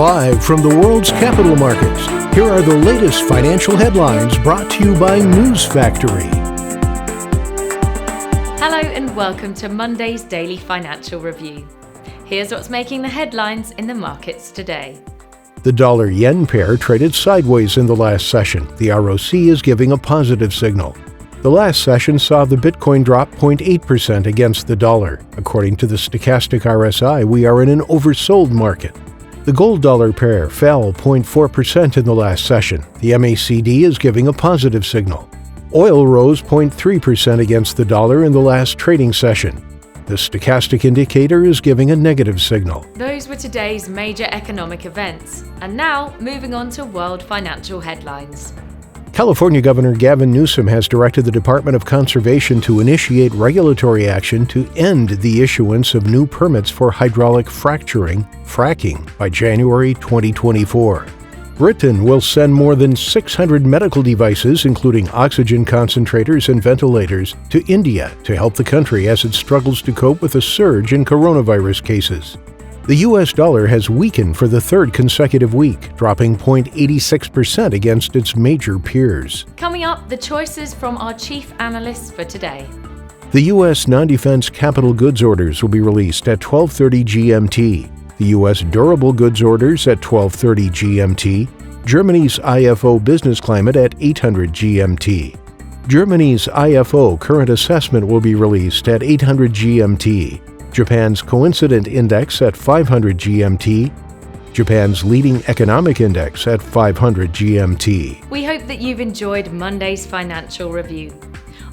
Live from the world's capital markets, here are the latest financial headlines brought to you by News Factory. Hello and welcome to Monday's Daily Financial Review. Here's what's making the headlines in the markets today. The dollar-yen pair traded sideways in the last session. The ROC is giving a positive signal. The last session saw the Bitcoin drop 0.8% against the dollar. According to the stochastic RSI, we are in an oversold market. The gold-dollar pair fell 0.4% in the last session. The MACD is giving a positive signal. Oil rose 0.3% against the dollar in the last trading session. The stochastic indicator is giving a negative signal. Those were today's major economic events. And now, moving on to world financial headlines. California Governor Gavin Newsom has directed the Department of Conservation to initiate regulatory action to end the issuance of new permits for hydraulic fracturing, fracking, by January 2024. Britain will send more than 600 medical devices, including oxygen concentrators and ventilators, to India to help the country as it struggles to cope with a surge in coronavirus cases. The U.S. dollar has weakened for the third consecutive week, dropping 0.86% against its major peers. Coming up, the choices from our chief analysts for today. The U.S. non-defense capital goods orders will be released at 12:30 GMT. The U.S. durable goods orders at 12:30 GMT. Germany's IFO business climate at 800 GMT. Germany's IFO current assessment will be released at 800 GMT. Japan's coincident index at 500 GMT. Japan's leading economic index at 500 GMT. We hope that you've enjoyed Monday's financial review.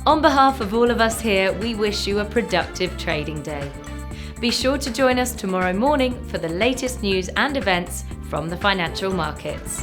On behalf of all of us here, we wish you a productive trading day. Be sure to join us tomorrow morning for the latest news and events from the financial markets.